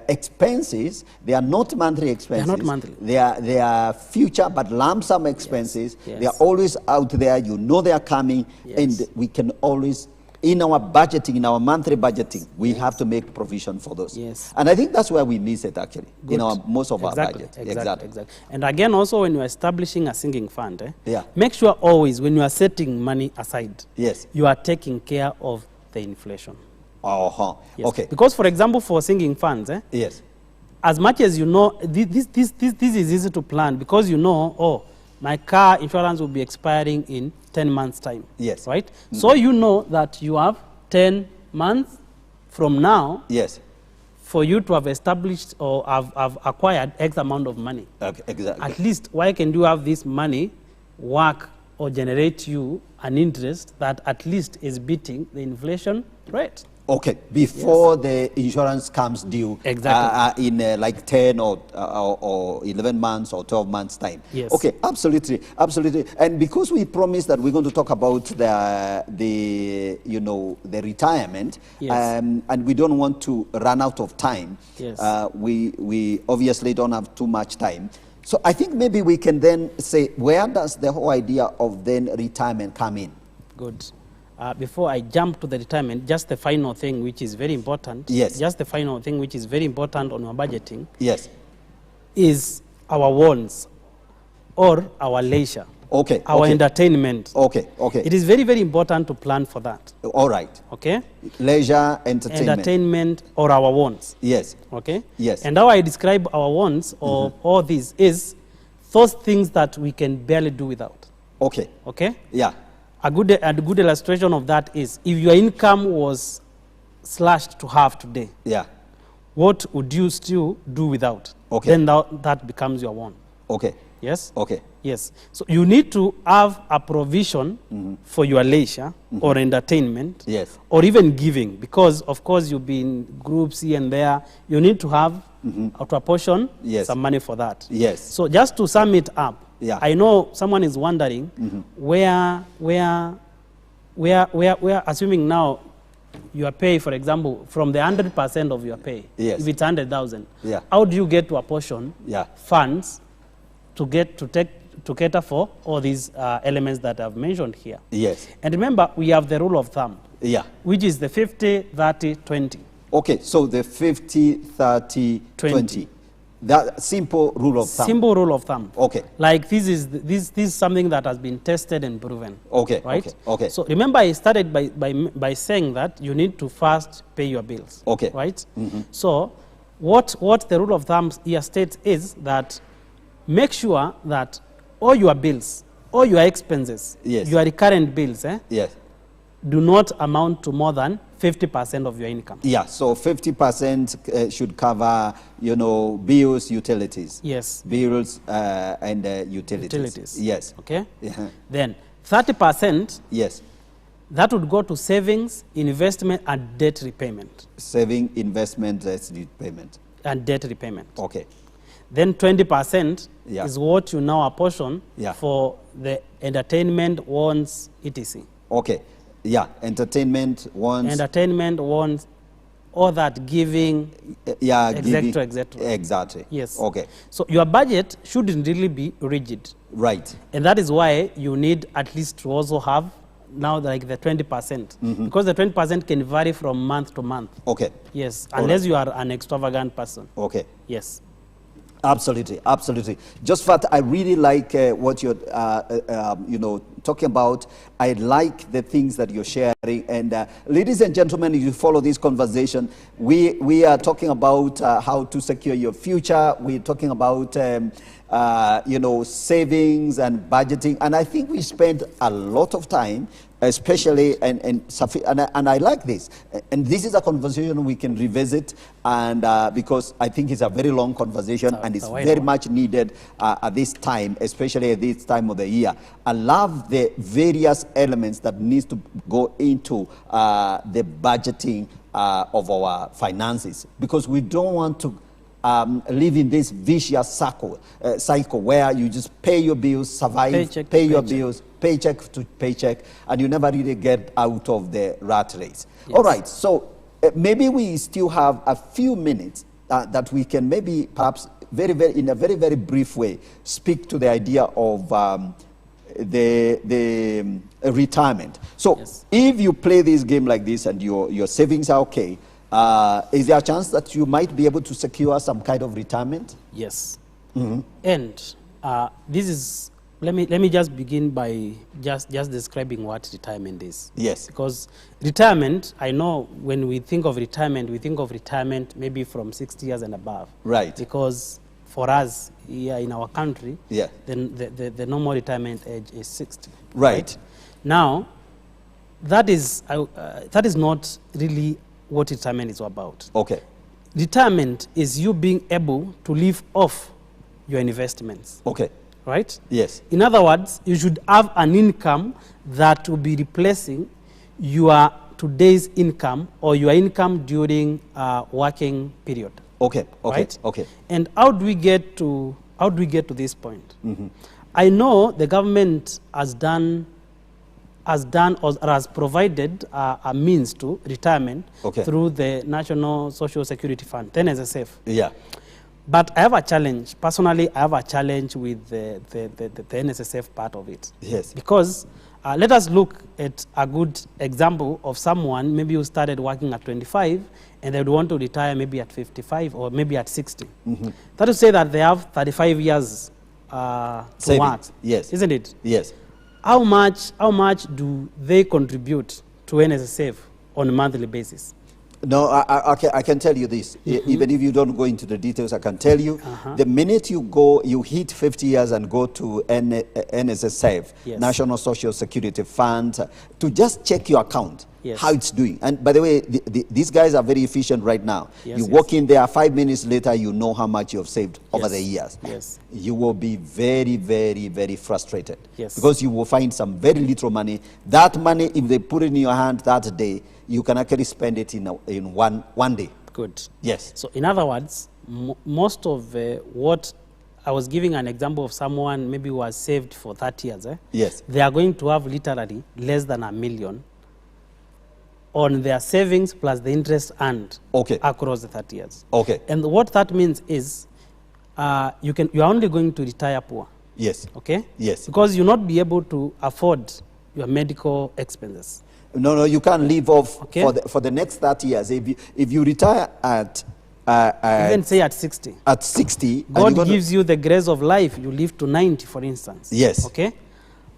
expenses. They are not monthly expenses. They are not monthly. They are future but lump sum expenses. Yes. They are always out there. They are coming, and we can always, in our budgeting, in our monthly budgeting, we have to make provision for those. Yes. And I think that's where we miss it, actually. Good. In most of our budget. Exactly. And again, also when you are establishing a sinking fund, Yeah. make sure always when you are setting money aside, Yes. you are taking care of the inflation. Uh-huh. Yes. Okay. Because, for example, for sinking funds, Yes. as much as this is easy to plan, because my car insurance will be expiring in 10 months' time. Yes. Right? Mm-hmm. So you know that you have 10 months from now. Yes. For you to have established or have acquired X amount of money. Okay, exactly. At least, why can you have this money work or generate you an interest that at least is beating the inflation rate? Okay, before the insurance comes due. Exactly. In like 10 or 11 months or 12 months time. Yes. Okay, absolutely. And because we promised that we're going to talk about the retirement, yes. And we don't want to run out of time. Yes. We obviously don't have too much time. So I think maybe we can then say, where does the whole idea of then retirement come in? Good. Before I jump to the retirement, just the final thing which is very important. Yes. Just the final thing which is very important on our budgeting. Yes. Is our wants or our leisure. Okay. Our entertainment. Okay. It is very, very important to plan for that. All right. Okay. Leisure, entertainment. Entertainment or our wants. Yes. Okay. Yes. And how I describe our wants or all these is those things that we can barely do without. Okay. Okay. Yeah. A good illustration of that is if your income was slashed to half today. Yeah. What would you still do without? Okay. Then that becomes your want. Okay. Yes? Okay. Yes. So you need to have a provision for your leisure or entertainment. Yes. Or even giving, because of course you'll be in groups here and there. You need to have to apportion some money for that. Yes. So just to sum it up, yeah. I know someone is wondering where assuming now your pay, for example, from the 100% of your pay, yes. if it's 100,000, yeah. how do you get to apportion funds to cater for all these elements that I've mentioned here? Yes. And remember, we have the rule of thumb, which is the 50, 30, 20. Okay, so the 50, 30, 20. That simple rule of thumb. Simple rule of thumb. Okay. Like this is something that has been tested and proven. Okay. Right? Okay. So remember, I started by saying that you need to first pay your bills. Okay. Right? So what the rule of thumb here states is that make sure that all your bills, all your expenses, yes. your recurrent bills, yes. do not amount to more than 50% of your income. Yeah, so 50% should cover, you know, bills, utilities. Yes. Bills and utilities. Yes. Okay. Yeah. Then 30%, Yes. that would go to savings, investment, and debt repayment. Saving, investment, repayment. And debt repayment. Okay. Then 20% Yeah. is what you now apportion Yeah. for the entertainment, wants, etc. Okay. Yeah. Entertainment, wants. Entertainment, wants, all that giving, Yeah. etc., giving- etc. Exactly. Yes. Okay. So your budget shouldn't really be rigid. Right. And that is why you need at least to also have now like the 20%. Because the 20% can vary from month to month. Okay. Yes, All unless right. you are an extravagant person. Okay. Yes. Absolutely, absolutely. Josephat, I really like what you're, you know, talking about. I like the things that you're sharing. And ladies and gentlemen, if you follow this conversation, we are talking about how to secure your future. We're talking about, you know, savings and budgeting. And I think we spend a lot of time, especially, and I like this. And this is a conversation we can revisit, and because I think it's a very long conversation, and it's very much needed at this time, especially at this time of the year. I love the various elements that needs to go into the budgeting of our finances, because we don't want to live in this vicious cycle where you just pay your bills, survive, Paycheck to pay your paycheck. bills, paycheck to paycheck, and you never really get out of the rat race. All right, so maybe we still have a few minutes that we can maybe perhaps in a very, very brief way speak to the idea of the retirement. So Yes. if you play this game like this and your savings are okay, is there a chance that you might be able to secure some kind of retirement? Yes. And this is, let me just begin by just describing what retirement is. Yes. Because retirement, I know when we think of retirement maybe from 60 years and above. Right. Because for us here in our country, Yeah. then the normal retirement age is 60. Right. Now, that is not really what retirement is about. Okay. Retirement is you being able to live off your investments, Okay. right? Yes. In other words, you should have an income that will be replacing your today's income or your income during working period. Okay. Okay. Right? Okay. And how do we get to this point? I know the government has provided a means to retirement Okay. through the National Social Security Fund, then NSSF. Yeah. But I have a challenge. Personally, I have a challenge with the NSSF part of it. Yes. Because let us look at a good example of someone maybe who started working at 25 and they would want to retire maybe at 55 or maybe at 60. That is to say that they have 35 years to Savings. work. Yes. Isn't it? Yes. How much do they contribute to NSSF on a monthly basis? No, I can tell you this. Even if you don't go into the details, I can tell you. The minute you hit 50 years and go to NSSF, Yes. National Social Security Fund, to just check your account, Yes. how it's doing. And by the way, these guys are very efficient right now. Yes, you yes. walk in there, 5 minutes later, you know how much you've saved over Yes. the years. Yes. You will be very, very, very frustrated. Yes. Because you will find some very little money. That money, if they put it in your hand that day, you can actually spend it in one day. Good. Yes. So in other words, most of what I was giving an example of someone maybe who was saved for 30 years. Yes. They are going to have literally less than $1 million on their savings plus the interest earned Okay. across the 30 years. Okay. And what that means is you are only going to retire poor. Yes. Okay? Yes. Because you'll not be able to afford your medical expenses. No, you can't live off Okay. for the next 30 years. If you retire at Even say at 60. at 60, and God you're gonna- gives you the grace of life. You live to 90, for instance. Yes. Okay?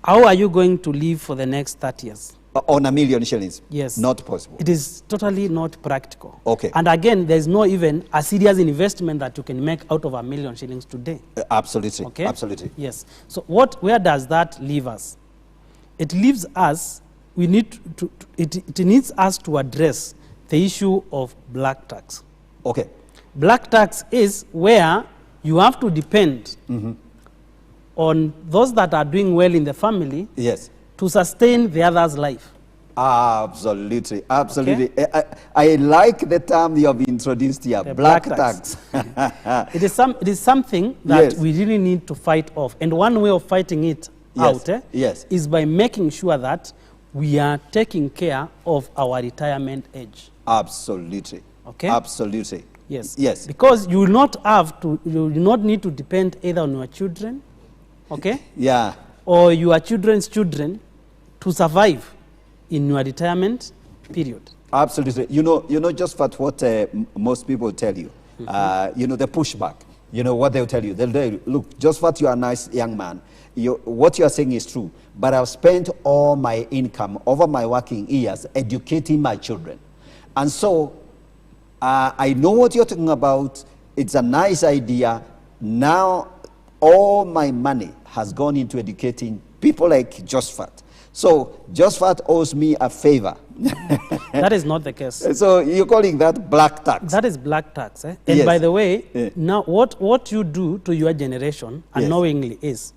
How are you going to live for the next 30 years? on 1 million shillings. Yes. Not possible. It is totally not practical. Okay. And again, there's no even a serious investment that you can make out of 1 million shillings today. Absolutely. Okay? Absolutely. Yes. So where does that leave us? It leaves us we need it needs us to address the issue of black tax. Okay. Black tax is where you have to depend on those that are doing well in the family Yes. to sustain the other's life. Absolutely, absolutely. Okay. I like the term you have introduced here, black tax. It is something that Yes. we really need to fight off. And one way of fighting it Yes. out Yes. is by making sure that we are taking care of our retirement age. Absolutely. Okay? Absolutely. Yes. Yes. Because you will not need to depend either on your children, okay? Yeah. Or your children's children to survive in your retirement period. Absolutely. You know, Josephat, what most people tell you, the pushback, what they'll tell you. They'll tell you, look, Josephat, you are a nice young man. What you are saying is true, but I've spent all my income over my working years educating my children. And so I know what you're talking about. It's a nice idea. Now all my money has gone into educating people like Josephat. So Josephat owes me a favor. That is not the case. So you're calling that black tax? That is black tax. Eh? And yes. by the way, now what you do to your generation unknowingly is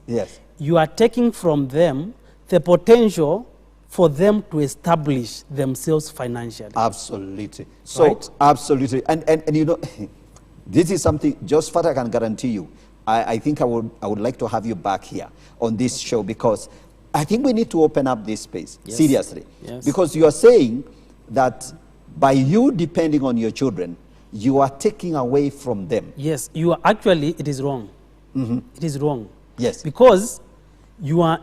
you are taking from them the potential for them to establish themselves financially. Absolutely. So, absolutely. And this is something, Josephat, I can guarantee you, I think I would like to have you back here on this show, because I think we need to open up this space, seriously. Yes. Because you are saying that by you depending on your children, you are taking away from them. Yes, you are actually, it is wrong. It is wrong. Yes. Because you are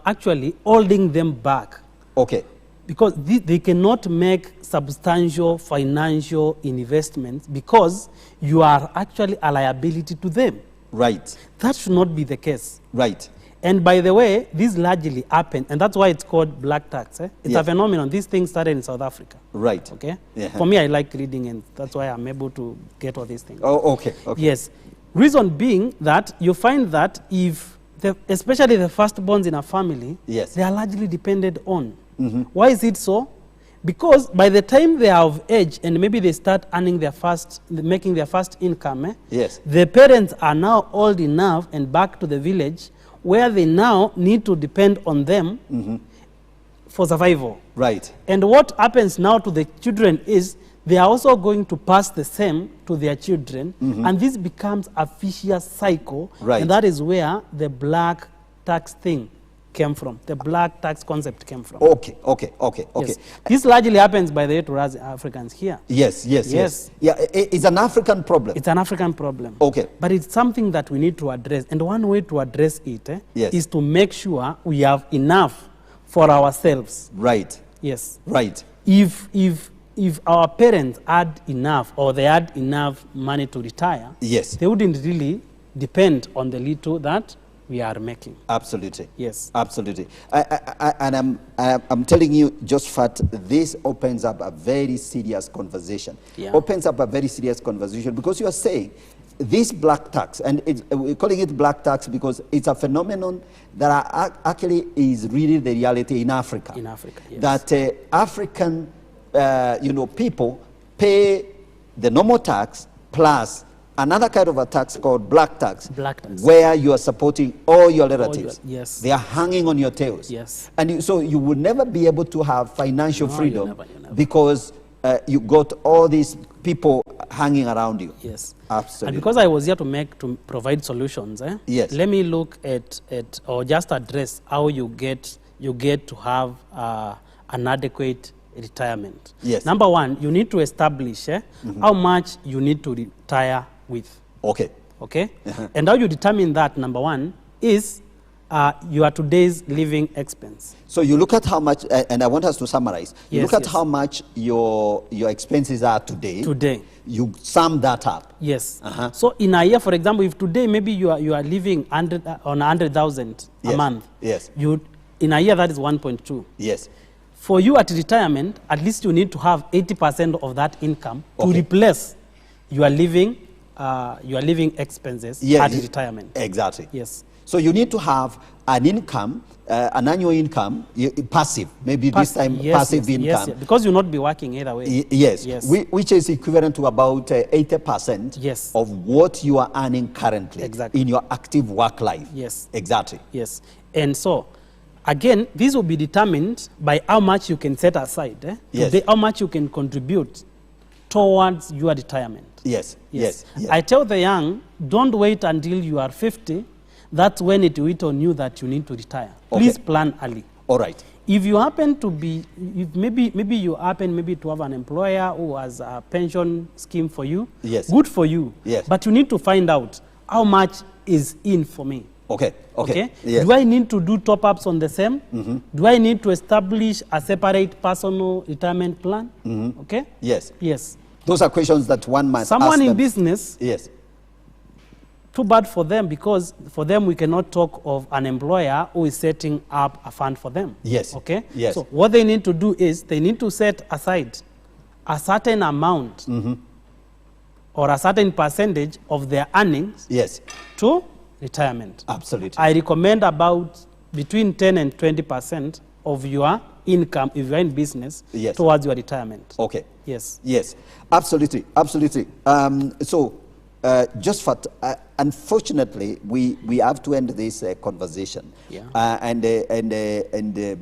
actually holding them back. Okay. Because they cannot make substantial financial investments because you are actually a liability to them. Right. That should not be the case. Right. And by the way, this largely happened, and that's why it's called black tax. It's a phenomenon. These things started in South Africa. Right. Okay? For me, I like reading, and that's why I'm able to get all these things. Oh, okay. Okay. Yes. Reason being that you find that especially the firstborns in a family, they are largely depended on. Why is it so? Because by the time they are of age and maybe they start earning making their first income, the parents are now old enough and back to the village where they now need to depend on them for survival. Right. And what happens now to the children is they are also going to pass the same to their children, and this becomes a vicious cycle, and that is where the black tax thing came from. The black tax concept came from. Okay. Yes. This largely happens, by the way, to us Africans here. Yes. Yeah, it's an African problem. It's an African problem. Okay. But it's something that we need to address. And one way to address it is to make sure we have enough for ourselves. Right. Yes. Right. If our parents had enough, or they had enough money to retire, they wouldn't really depend on the little that we are making. Absolutely. Yes. Absolutely. And I'm telling you, Josephat, this opens up a very serious conversation. Opens up a very serious conversation, because you are saying this black tax, and we're calling it black tax because it's a phenomenon that actually is really the reality in Africa. In Africa, yes. That African people pay the normal tax plus another kind of a tax called black tax, where you are supporting all your relatives. They are hanging on your tails. Yes. And so you will never be able to have financial freedom you never. Because you got all these people hanging around you. Yes. Absolutely. And because I was here to provide solutions, let me look at or just address how you get to have an adequate retirement. Yes. Number one, you need to establish how much you need to retire with. Okay. And how you determine that, number one, is your today's living expense. So you look at how much, and I want us to summarize. You look at how much your expenses are today. You sum that up. Yes. So in a year, for example, if today maybe you are living on 100,000 a month. Yes. In a year, that is 1.2. Yes. For you at retirement, at least you need to have 80% of that income to replace your living expenses at retirement. Exactly. Yes. So you need to have an income, an annual income, passive, maybe this time passive income. Yes, because you'll not be working either way. Yes, which is equivalent to about 80% of what you are earning currently in your active work life. Yes. Exactly. Yes. And so, again, this will be determined by how much you can set aside, today, how much you can contribute towards your retirement. Yes. Yes. I tell the young, don't wait until you are 50. That's when it will hit on you that you need to retire. Please plan early. All right. If you happen to be, maybe you happen to have an employer who has a pension scheme for you, good for you. Yes. But you need to find out how much is in for me. Okay. Yes. Do I need to do top-ups on the same? Do I need to establish a separate personal retirement plan? Okay? Yes. Yes. Those are questions that one must ask Someone in them. business, too bad for them, because for them we cannot talk of an employer who is setting up a fund for them. Yes. Okay? Yes. So what they need to do is they need to set aside a certain amount or a certain percentage of their earnings to retirement. Absolutely. I recommend about between 10 and 20% of your income, if you're in business, towards your retirement. Okay. Yes. Yes. Absolutely. Absolutely. Josephat, unfortunately, we have to end this conversation. And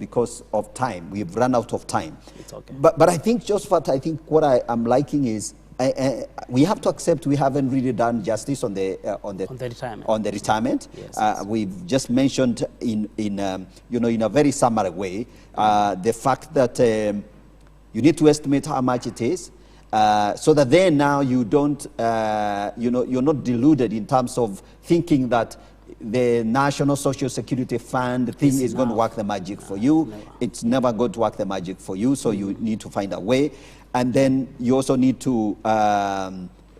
because of time, we've run out of time. It's okay. But I think, Josephat, I think what I am liking is we have to accept we haven't really done justice on the retirement. Yes. We've just mentioned in a very summary way the fact that you need to estimate how much it is, so that then now you don't you're not deluded in terms of thinking that the National Social Security Fund thing is going to work the magic for you. Never. It's never going to work the magic for you, so you need to find a way. And then you also need to,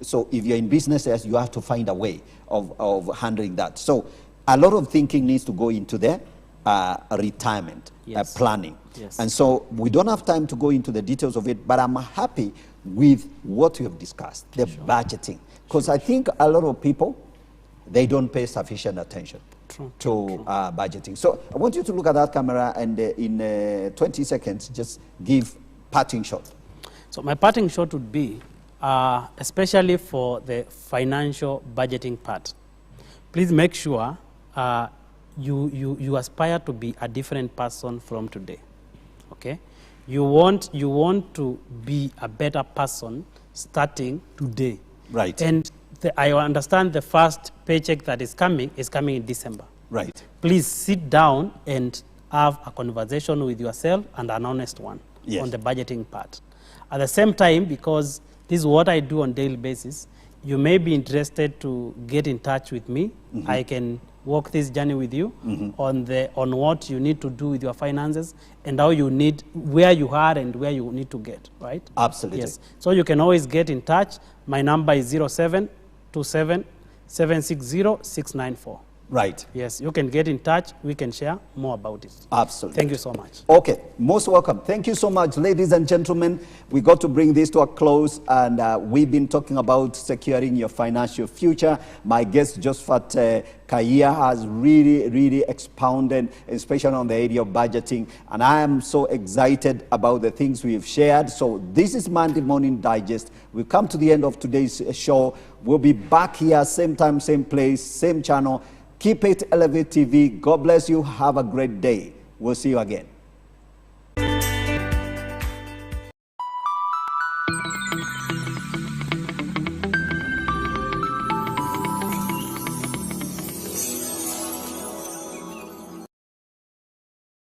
so if you're in businesses, you have to find a way of handling that. So a lot of thinking needs to go into the retirement planning. Yes. And so we don't have time to go into the details of it, but I'm happy with what we have discussed, the budgeting. Because I think a lot of people, they don't pay sufficient attention to budgeting. So I want you to look at that camera and in 20 seconds, just give parting shot. So my parting shot would be, especially for the financial budgeting part, please make sure you aspire to be a different person from today. Okay? You want to be a better person starting today. Right. And I understand the first paycheck that is coming in December. Right. Please sit down and have a conversation with yourself, and an honest one on the budgeting part. At the same time, because this is what I do on a daily basis, you may be interested to get in touch with me. I can walk this journey with you on what you need to do with your finances and how you need, where you are and where you need to get, right? Absolutely. Yes. So you can always get in touch. My number is 0727 760 694. Right. Yes, you can get in touch. We can share more about it. Absolutely. Thank you so much. Okay, most welcome. Thank you so much, ladies and gentlemen. We got to bring this to a close, and we've been talking about securing your financial future. My guest, Josephat Kaya, has really expounded, especially on the area of budgeting, and I am so excited about the things we've shared. So this is Monday Morning Digest. We've come to the end of today's show. We'll be back here, same time, same place, same channel. Keep it Elevate TV. God bless you. Have a great day. We'll see you again.